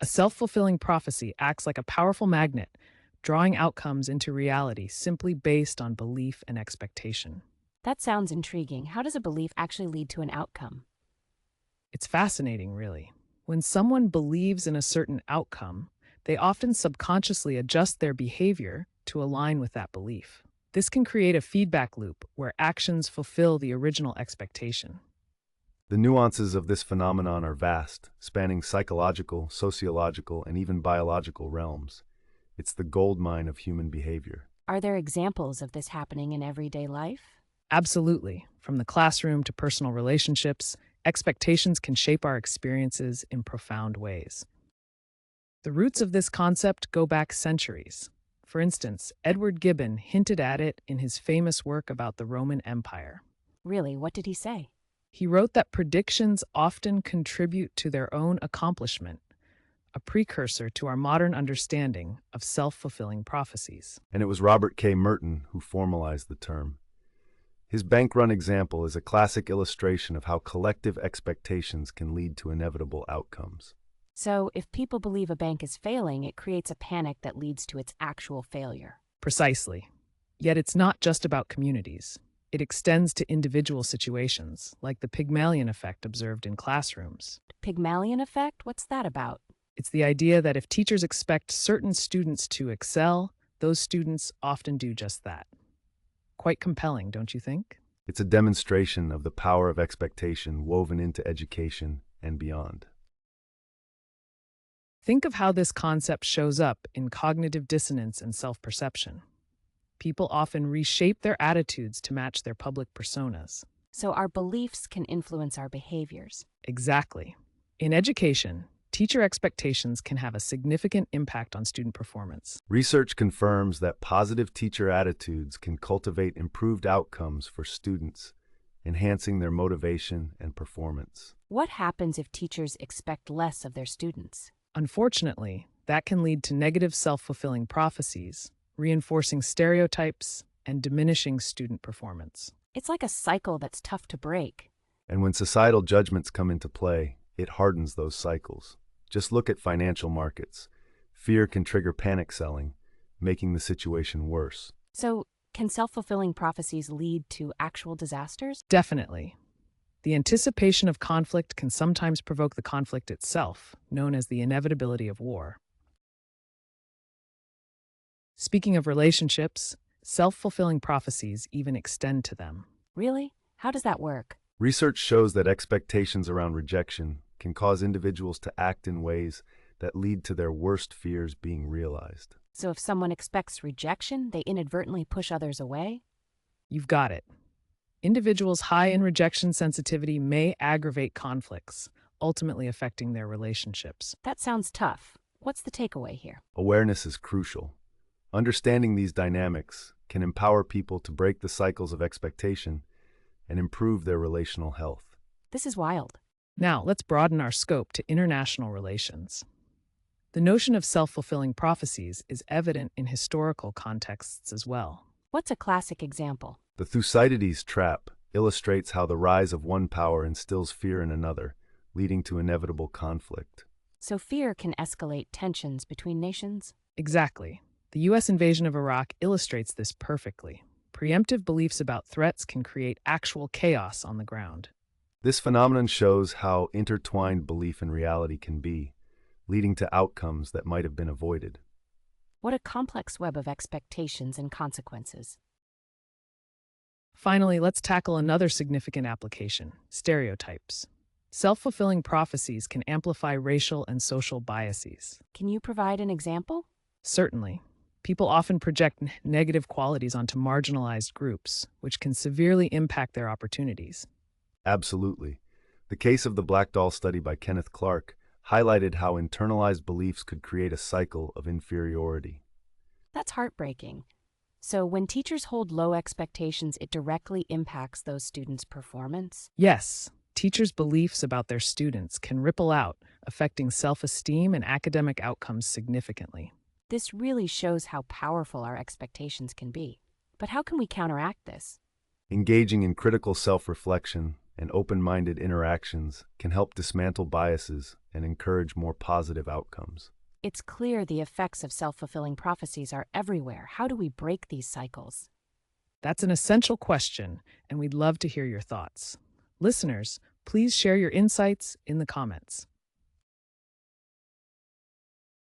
A self-fulfilling prophecy acts like a powerful magnet, drawing outcomes into reality simply based on belief and expectation. That sounds intriguing. How does a belief actually lead to an outcome? It's fascinating, really. When someone believes in a certain outcome, they often subconsciously adjust their behavior to align with that belief. This can create a feedback loop where actions fulfill the original expectation. The nuances of this phenomenon are vast, spanning psychological, sociological, and even biological realms. It's the goldmine of human behavior. Are there examples of this happening in everyday life? Absolutely. From the classroom to personal relationships, expectations can shape our experiences in profound ways. The roots of this concept go back centuries. For instance, Edward Gibbon hinted at it in his famous work about the Roman Empire. Really, what did he say? He wrote that predictions often contribute to their own accomplishment, a precursor to our modern understanding of self-fulfilling prophecies. And it was Robert K. Merton who formalized the term. His bank run example is a classic illustration of how collective expectations can lead to inevitable outcomes. So, if people believe a bank is failing, it creates a panic that leads to its actual failure. Precisely. Yet it's not just about communities. It extends to individual situations, like the Pygmalion effect observed in classrooms. Pygmalion effect? What's that about? It's the idea that if teachers expect certain students to excel, those students often do just that. Quite compelling, don't you think? It's a demonstration of the power of expectation woven into education and beyond. Think of how this concept shows up in cognitive dissonance and self-perception. People often reshape their attitudes to match their public personas. So, our beliefs can influence our behaviors. Exactly. In education, teacher expectations can have a significant impact on student performance. Research confirms that positive teacher attitudes can cultivate improved outcomes for students, enhancing their motivation and performance. What happens if teachers expect less of their students? Unfortunately, that can lead to negative self-fulfilling prophecies, reinforcing stereotypes and diminishing student performance. It's like a cycle that's tough to break. And when societal judgments come into play, it hardens those cycles. Just look at financial markets. Fear can trigger panic selling, making the situation worse. So, can self-fulfilling prophecies lead to actual disasters? Definitely. The anticipation of conflict can sometimes provoke the conflict itself, known as the inevitability of war. Speaking of relationships, self-fulfilling prophecies even extend to them. Really? How does that work? Research shows that expectations around rejection can cause individuals to act in ways that lead to their worst fears being realized. So, if someone expects rejection, they inadvertently push others away? You've got it. Individuals high in rejection sensitivity may aggravate conflicts, ultimately affecting their relationships. That sounds tough. What's the takeaway here? Awareness is crucial. Understanding these dynamics can empower people to break the cycles of expectation and improve their relational health. This is wild. Now, let's broaden our scope to international relations. The notion of self-fulfilling prophecies is evident in historical contexts as well. What's a classic example? The Thucydides trap illustrates how the rise of one power instills fear in another, leading to inevitable conflict. So, fear can escalate tensions between nations? Exactly. The U.S. invasion of Iraq illustrates this perfectly. Preemptive beliefs about threats can create actual chaos on the ground. This phenomenon shows how intertwined belief and reality can be, leading to outcomes that might have been avoided. What a complex web of expectations and consequences. Finally, let's tackle another significant application: stereotypes. Self-fulfilling prophecies can amplify racial and social biases. Can you provide an example? Certainly. People often project negative qualities onto marginalized groups, which can severely impact their opportunities. Absolutely. The case of the Black Doll study by Kenneth Clark highlighted how internalized beliefs could create a cycle of inferiority. That's heartbreaking. So, when teachers hold low expectations, it directly impacts those students' performance? Yes, teachers' beliefs about their students can ripple out, affecting self-esteem and academic outcomes significantly. This really shows how powerful our expectations can be. But how can we counteract this? Engaging in critical self-reflection and open-minded interactions can help dismantle biases and encourage more positive outcomes. It's clear the effects of self-fulfilling prophecies are everywhere. How do we break these cycles? That's an essential question, and we'd love to hear your thoughts. Listeners, please share your insights in the comments.